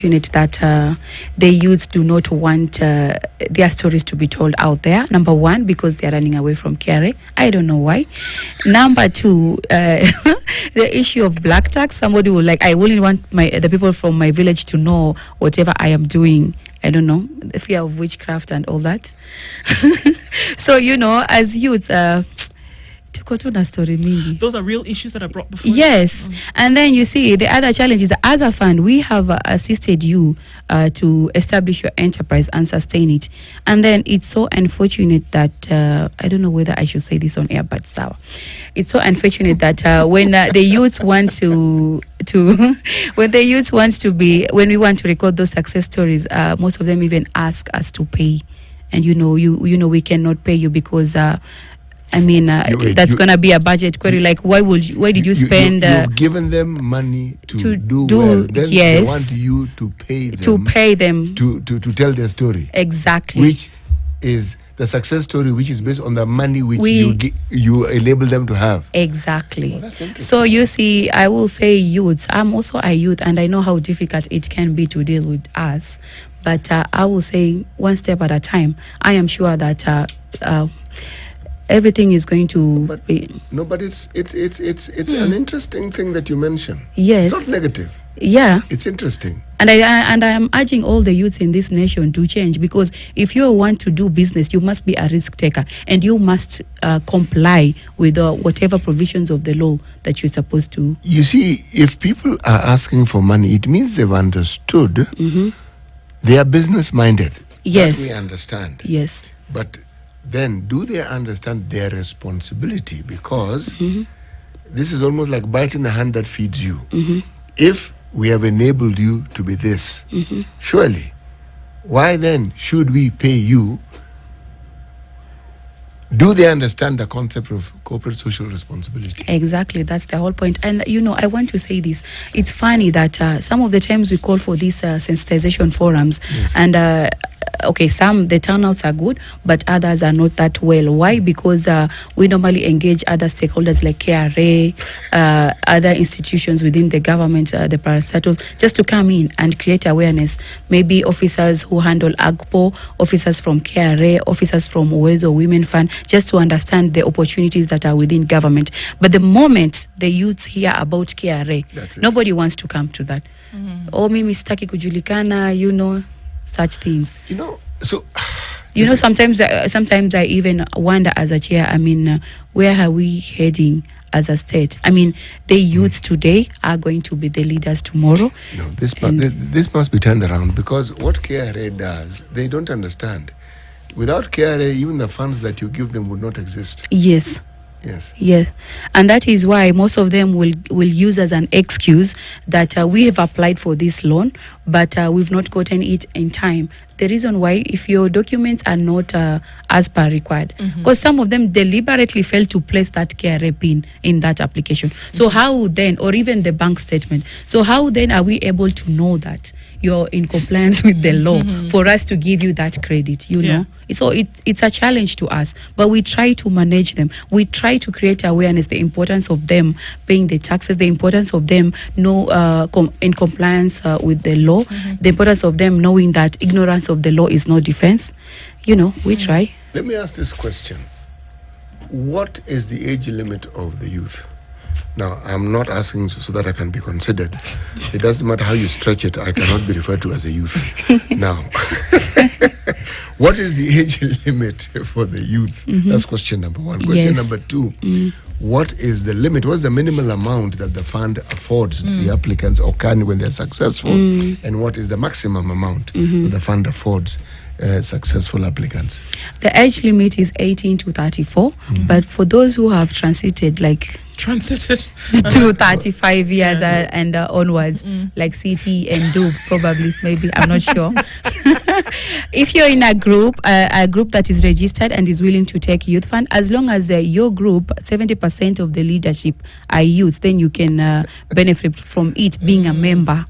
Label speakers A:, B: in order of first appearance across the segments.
A: that the youths do not want their stories to be told out there. Number one, because they're running away from KRA. I don't know why. Number two, the issue of black tax. Somebody will I wouldn't want the people from my village to know whatever I am doing. I don't know, the fear of witchcraft and all that. So, as youths,
B: those are real issues that are brought before
A: yes you. And then you see the other challenge is, as a fund, we have assisted you to establish your enterprise and sustain it. And then it's so unfortunate that I don't know whether I should say this on air, but sour. It's so unfortunate that when the youths want to when the youths want to be, when we want to record those success stories, most of them even ask us to pay, and we cannot pay you because that's going to be a budget query. Like, why did you spend?
C: You've given them money to do well. Then
A: yes,
C: they want you to pay them. To tell their story.
A: Exactly.
C: Which is the success story, which is based on the money which you enable them to have.
A: Exactly. So you see, I will say youths. I'm also a youth, and I know how difficult it can be to deal with us. But I will say one step at a time. I am sure that everything is going to be.
C: No, but it's an interesting thing that you mention.
A: Yes.
C: It's not negative.
A: Yeah.
C: It's interesting.
A: And I am urging all the youths in this nation to change, because if you want to do business, you must be a risk taker, and you must comply with whatever provisions of the law that you're supposed to.
C: You see, if people are asking for money, it means they've understood. They are business minded.
A: Yes.
C: That we understand.
A: Yes.
C: But then do they understand their responsibility? Because this is almost like biting the hand that feeds you. If we have enabled you to be this, surely, why then should we pay you? Do they understand the concept of corporate social responsibility?
A: Exactly, that's the whole point. And I want to say this. It's funny that some of the times we call for these sensitization forums, yes. And some the turnouts are good, but others are not that well. Why? Because we normally engage other stakeholders like KRA, other institutions within the government, the parastatals, just to come in and create awareness. Maybe officers who handle AGPO, officers from KRA, officers from Uwezo Women Fund, just to understand the opportunities that are within government. But the moment the youths hear about KRA, nobody wants to come to that. Oh, mimi sitaki kujulikana, such things. Sometimes I even wonder as a chair, where are we heading as a state? The youths today are going to be the leaders tomorrow.
C: No, this must be turned around, because what KRA does, they don't understand. Without KRA, even the funds that you give them would not exist.
A: Yes.
C: Yes.
A: Yeah. And that is why most of them will use as an excuse that we have applied for this loan, but we've not gotten it in time. The reason why, if your documents are not as per required, because some of them deliberately fail to place that KRA pin in that application. So how then, or even the bank statement, so how then are we able to know that you're in compliance with the law for us to give you that credit, know? So it's a challenge to us, but we try to manage them. We try to create awareness, the importance of them paying the taxes, the importance of them in compliance with the law, the importance of them knowing that ignorance of the law is no defense. We try.
C: Let me ask this question. What is the age limit of the youth? Now, I'm not asking so that I can be considered. It doesn't matter how you stretch it, I cannot be referred to as a youth. Now, what is the age limit for the youth? That's question number one. Question number two, what is the limit? What's the minimal amount that the fund affords the applicants, or can, when they're successful? And what is the maximum amount that the fund affords successful applicants?
A: The age limit is 18 to 34, but for those who have transited to 35 years and onwards, like CT and DUB, probably, maybe, I'm not sure. If you're in a group that is registered and is willing to take youth fund, as long as your group, 70% of the leadership are youth, then you can benefit from it being a member.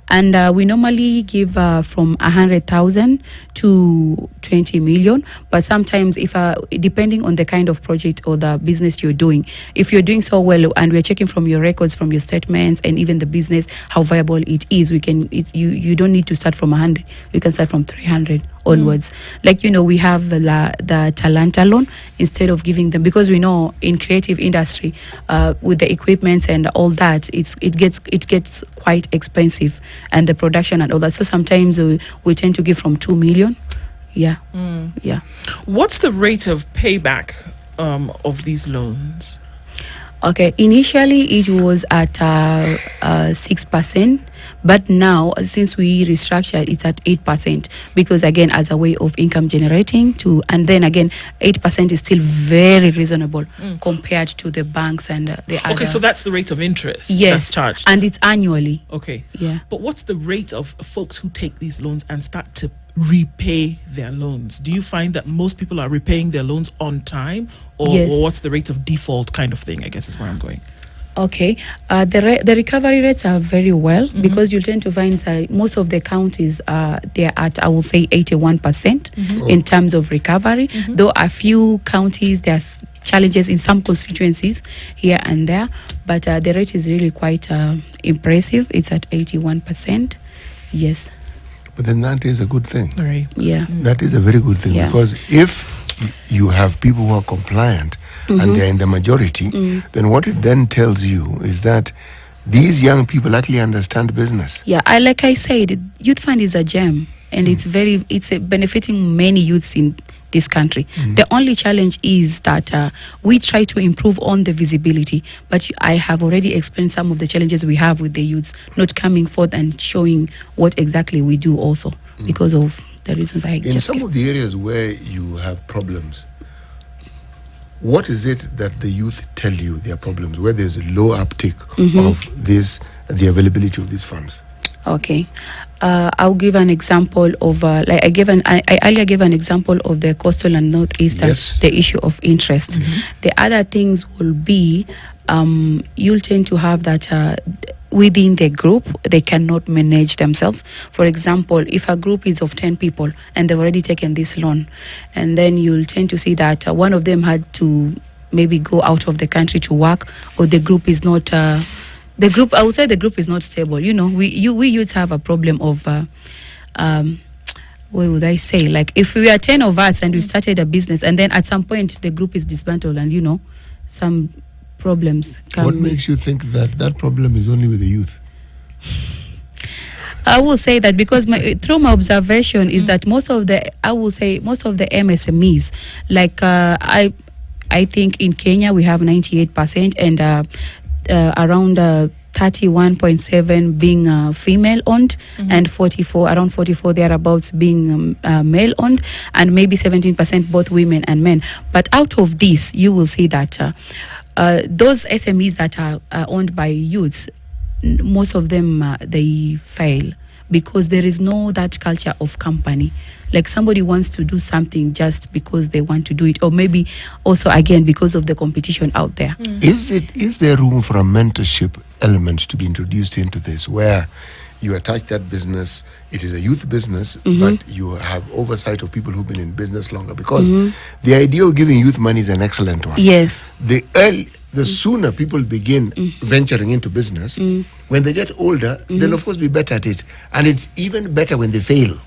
A: And we normally give from 100,000 to 20 million. But sometimes, if depending on the kind of project or the business you're doing, if you're doing so well, and we're checking from your records, from your statements, and even the business, how viable it is. You don't need to start from 100. You can start from 300 onwards. Like, we have the Talanta loan, instead of giving them, because we know in creative industry, with the equipment and all that, it gets quite expensive, and the production and all that. So sometimes we tend to give from 2 million. Yeah. Yeah.
B: What's the rate of payback of these loans?
A: Okay, initially it was at 6%, but now since we restructured, it's at 8%, because again, as a way of income generating and then again, 8% is still very reasonable compared to the banks and the other.
B: Okay, so that's the rate of interest
A: yes,
B: that's charged.
A: and it's annually.
B: Okay.
A: Yeah.
B: But what's the rate of folks who take these loans and start to repay their loans? Do you find that most people are repaying their loans on time, or,
A: yes.
B: or what's the rate of default kind of thing, I guess is where I'm going?
A: Okay, the recovery rates are very well, because you tend to find most of the counties they're at, I would say, 81% in terms of recovery. Though a few counties, there's challenges in some constituencies here and there, but the rate is really quite impressive. It's at 81%. Yes.
C: But then that is a good thing.
B: All right.
A: Yeah.
C: That is a very good thing,
A: Yeah.
C: because if you have people who are compliant and they're in the majority, then what it then tells you is that these young people actually understand business.
A: Yeah, like I said, Youth Fund is a gem, and it's benefiting many youths in this country. The only challenge is that we try to improve on the visibility, but I have already explained some of the challenges we have with the youths not coming forth and showing what exactly we do also, because of the reasons I
C: In
A: just
C: some
A: gave.
C: of the areas where you have problems, what is it that the youth tell you their problems, where there's a low uptake of this, the availability of these funds?
A: Okay, I'll give an example of I earlier gave an example of the coastal and northeastern,
C: Yes.
A: the issue of interest. The other things will be you'll tend to have that within the group they cannot manage themselves. For example, if a group is of 10 people and they've already taken this loan, and then you'll tend to see that one of them had to maybe go out of the country to work, or the group is not. I would say the group is not stable. We youths have a problem of, what would I say? Like, if we are 10 of us and we started a business, and then at some point the group is dismantled, and some problems come.
C: What makes you think that that problem is only with the youth?
A: I will say that because through my observation is that most of the MSMEs, like I think in Kenya we have 98%, and around 31.7 being female owned, and around 44 thereabouts being male owned, and maybe 17% both women and men. But out of this, you will see that those SMEs that are owned by youths, most of them they fail, because there is no that culture of company. Like, somebody wants to do something just because they want to do it, or maybe also again because of the competition out there.
C: Is there room for a mentorship element to be introduced into this, where you attach that business, it is a youth business, but you have oversight of people who've been in business longer? Because the idea of giving youth money is an excellent one.
A: Yes.
C: The sooner people begin venturing into business, when they get older, they'll of course be better at it. And it's even better when they fail,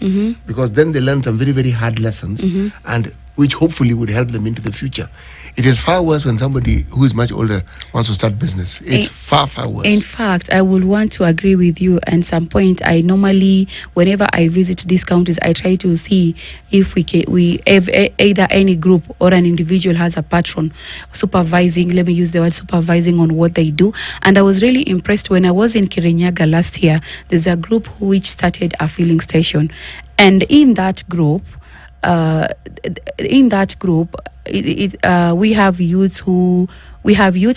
C: because then they learn some very, very hard lessons, and which hopefully would help them into the future. It is far worse when somebody who is much older wants to start business. It's far, far worse.
A: In fact, I would want to agree with you. At some point, I normally, whenever I visit these counties, I try to see if we have either any group or an individual has a patron supervising, let me use the word supervising, on what they do. And I was really impressed when I was in Kirinyaga last year. There's a group which started a filling station. And in that group, we have youths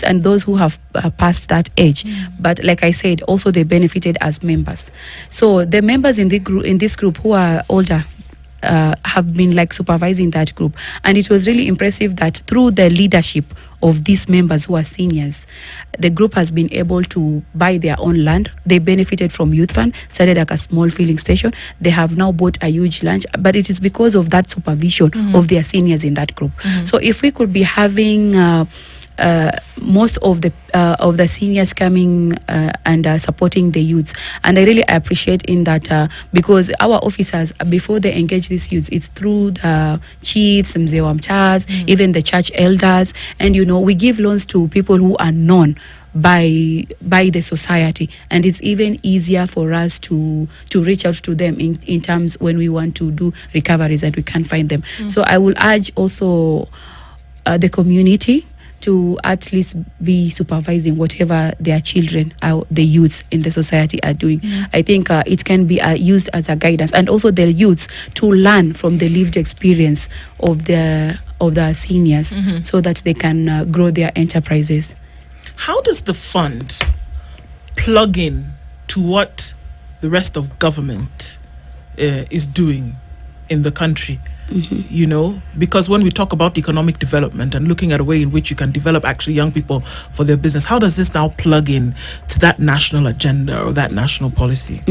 A: and those who have passed that age. But like I said, also they benefited as members. So the members in this group who are older have been like supervising that group, and it was really impressive that through the leadership of these members who are seniors, the group has been able to buy their own land. They benefited from Youth Fund, started like a small filling station. They have now bought a huge lunch, but it is because of that supervision of their seniors in that group. So if we could be having most of the seniors coming and supporting the youths, and I really appreciate in that because our officers, before they engage these youths, it's through the chiefs, mzee wa mtaas, even the church elders, and we give loans to people who are known by the society, and it's even easier for us to reach out to them in terms when we want to do recoveries and we can't find them. So I will urge also the community to at least be supervising whatever their children, the youths in the society are doing. I think it can be used as a guidance, and also the youths to learn from the lived experience of the seniors, so that they can grow their enterprises.
B: How does the fund plug in to what the rest of government is doing in the country? Because when we talk about economic development and looking at a way in which you can develop actually young people for their business, how does this now plug in to that national agenda or that national policy?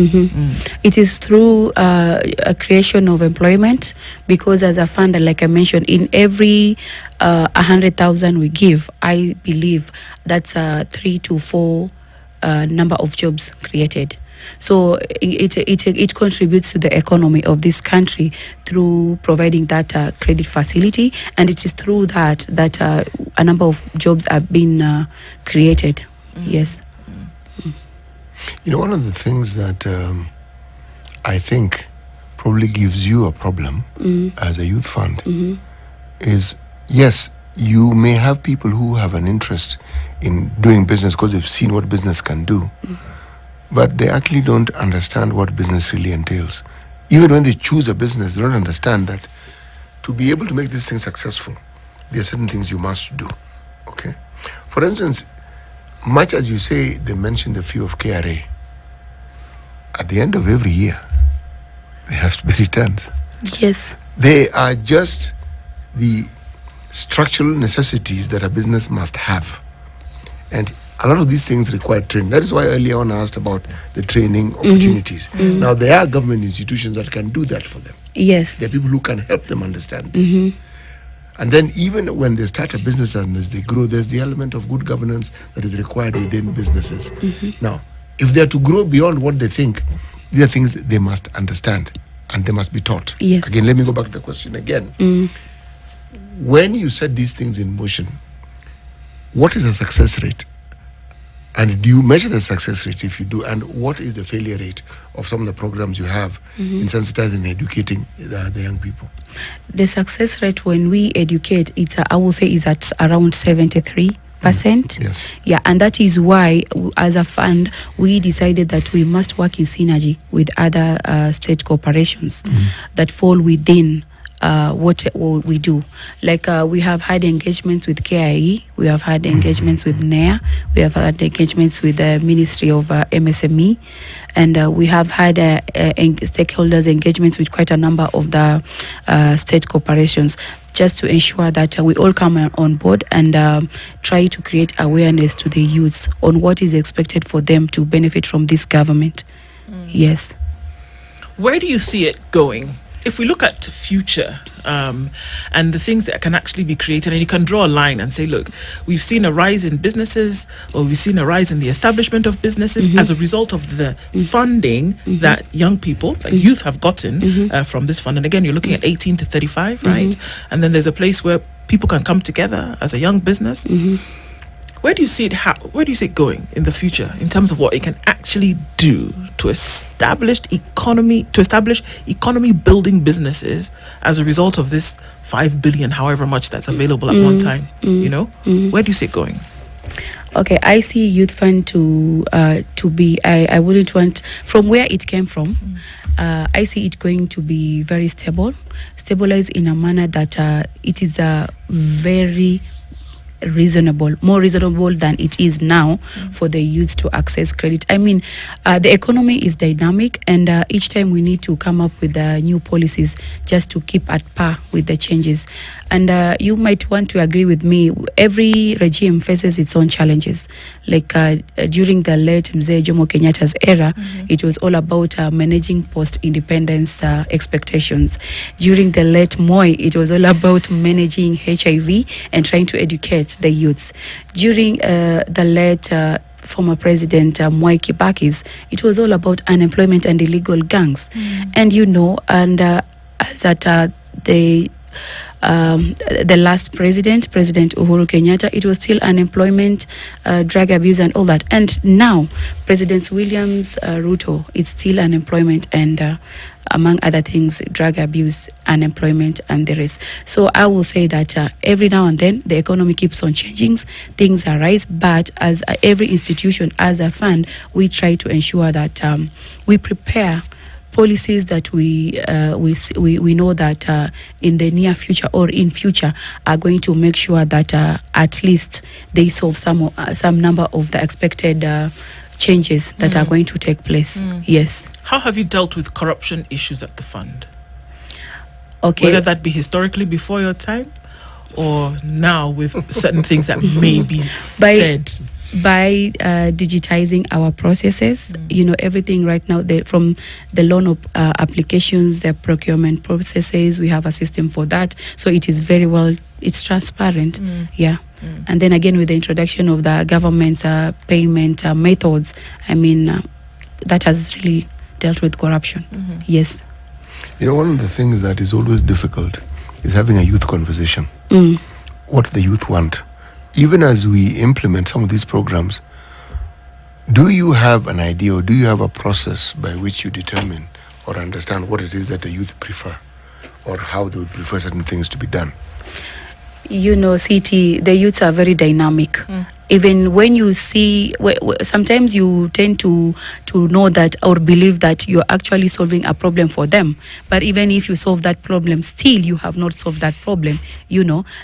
A: It is through a creation of employment, because as a fund, like I mentioned, in every 100,000 we give, I believe that's 3 to 4 number of jobs created. So it contributes to the economy of this country through providing that credit facility, and it is through that a number of jobs are being created. Yes.
C: One of the things that I think probably gives you a problem as a youth fund is, yes, you may have people who have an interest in doing business because they've seen what business can do. But they actually don't understand what business really entails. Even when they choose a business, they don't understand that to be able to make this thing successful, there are certain things you must do. Okay? For instance, much as you say they mention the fee of KRA, at the end of every year, there has to be returns.
A: Yes.
C: They are just the structural necessities that a business must have. And a lot of these things require training. That is why earlier on I asked about the training opportunities. Now, there are government institutions that can do that for them.
A: Yes.
C: There are people who can help them understand this. And then even when they start a business and as they grow, there's the element of good governance that is required within businesses. Now, if they're to grow beyond what they think, these are things that they must understand and they must be taught.
A: Yes.
C: Again, let me go back to the question again. When you set these things in motion, what is the success rate? And do you measure the success rate if you do? And what is the failure rate of some of the programs you have in sensitizing and educating the young people?
A: The success rate when we educate, I will say, is at around 73%.
C: Yes.
A: Yeah, and that is why, as a fund, we decided that we must work in synergy with other state corporations that fall within what we do. Like we have had engagements with KIE, we have had engagements with NEA, we have had engagements with the Ministry of MSME, and we have had stakeholders engagements with quite a number of the state corporations, just to ensure that we all come on board and try to create awareness to the youths on what is expected for them to benefit from this government. Yes.
B: Where do you see it going? If we look at future and the things that can actually be created, and you can draw a line and say, look, we've seen a rise in businesses, or we've seen a rise in the establishment of businesses as a result of the funding that young people, like youth, have gotten from this fund. And again, you're looking at 18 to 35, right? And then there's a place where people can come together as a young business. Where do you see it? Where do you see it going in the future in terms of what it can actually do to establish economy building businesses as a result of this 5 billion, however much that's available at one time? Where do you see it going?
A: Okay, I see youth fund to be. I wouldn't want, from where it came from. I see it going to be very stabilized in a manner that it is very more reasonable than it is now for the youth to access credit. I mean, the economy is dynamic, and each time we need to come up with new policies just to keep at par with the changes. And you might want to agree with me, every regime faces its own challenges. Like during the late Mzee Jomo Kenyatta's era, it was all about managing post-independence expectations. During the late Moi, it was all about managing HIV and trying to educate affect the youths. During the late former president Mwai Kibaki's, it was all about unemployment and illegal gangs. And the last president Uhuru Kenyatta, it was still unemployment, drug abuse and all that. And now President Williams Ruto, it's still unemployment and among other things, drug abuse, unemployment and the rest. So I will say that every now and then the economy keeps on changing, things arise, but as every institution, as a fund, we try to ensure that we prepare policies that we know that in the near future or in future are going to make sure that at least they solve some number of the expected changes that are going to take place. Yes.
B: How have you dealt with corruption issues at the fund?
A: Okay.
B: Whether that be historically before your time or now with certain things that may be said.
A: By digitizing our processes, everything right now, from the loan applications, the procurement processes, we have a system for that. So it is very well, it's transparent. And then again, with the introduction of the government's payment methods, that has really dealt with corruption. Yes.
C: One of the things that is always difficult is having a youth conversation. What the youth want. Even as we implement some of these programs, do you have an idea or do you have a process by which you determine or understand what it is that the youth prefer or how they would prefer certain things to be done?
A: CT, the youths are very dynamic. Even when you see, sometimes you tend to know that or believe that you're actually solving a problem for them. But even if you solve that problem, still you have not solved that problem.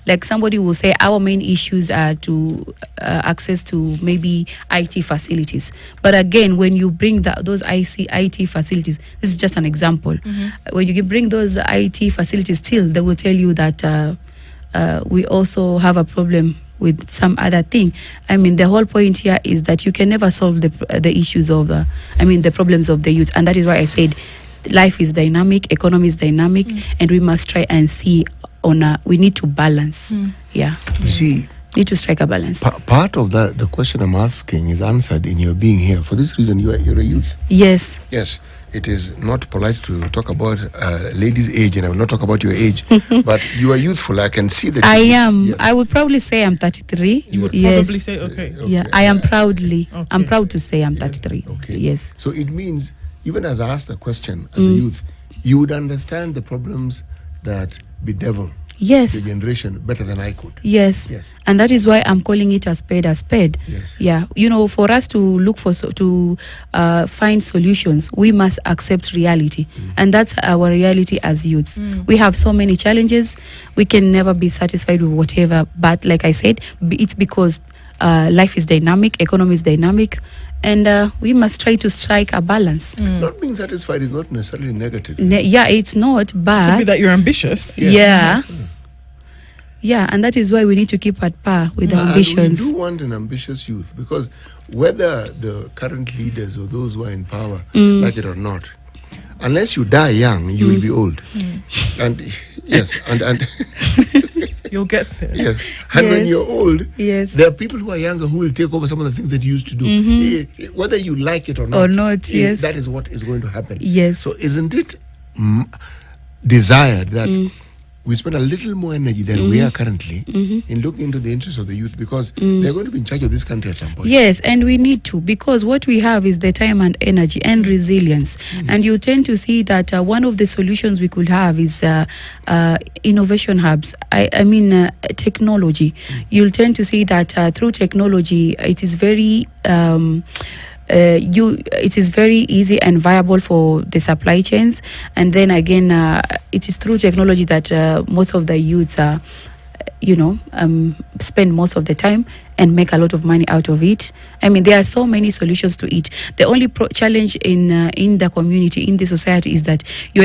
A: Like somebody will say, our main issues are to access to maybe IT facilities. But again, when you bring those IT facilities, this is just an example. When you bring those IT facilities, still they will tell you that we also have a problem with some other thing. The whole point here is that you can never solve the issues of, the problems of the youth. And that is why I said life is dynamic, economy is dynamic, and we must try and see we need to balance. Yeah.
C: You see,
A: need to strike a balance.
C: Part of the question I'm asking is answered in your being here. For this reason, you're a youth.
A: Yes.
C: Yes. It is not polite to talk about ladies' age, and I will not talk about your age, but you are youthful. I can see that.
A: I am. Yes. I would probably say I'm 33.
B: You would probably say, okay.
A: Yeah, I am proudly. Okay. I'm proud to say I'm 33.
C: Okay.
A: Yes.
C: So it means, even as I asked the question as a youth, you would understand the problems that bedevil the generation better than I could.
A: Yes. And that is why I'm calling it a spade a spade.
C: Yes.
A: Yeah. For us to look to find solutions, we must accept reality. And that's our reality as youths. We have so many challenges. We can never be satisfied with whatever. But like I said, it's because life is dynamic, economy is dynamic, and we must try to strike a balance.
C: Not being satisfied is not necessarily negative.
A: It's not, but...
B: Could be that you're ambitious.
A: Yeah. Yeah, and that is why we need to keep at par with our ambitions.
C: And we do want an ambitious youth, because whether the current leaders or those who are in power like it or not, unless you die young, you will be old. And yes, and
B: you'll get there.
C: Yes, and when you're old,
A: there
C: are people who are younger who will take over some of the things that you used to do, whether you like it or not. That is what is going to happen.
A: Yes.
C: So isn't it desired that we spend a little more energy than we are currently in looking into the interests of the youth, because they're going to be in charge of this country at some point.
A: Yes, and we need to, because what we have is the time and energy and resilience. And you tend to see that one of the solutions we could have is innovation hubs. Technology. You'll tend to see that through technology, it is very... it is very easy and viable for the supply chains, and then again it is through technology that most of the youths spend most of the time and make a lot of money out of it. There are so many solutions to it. The only challenge in the community, in the society, is that you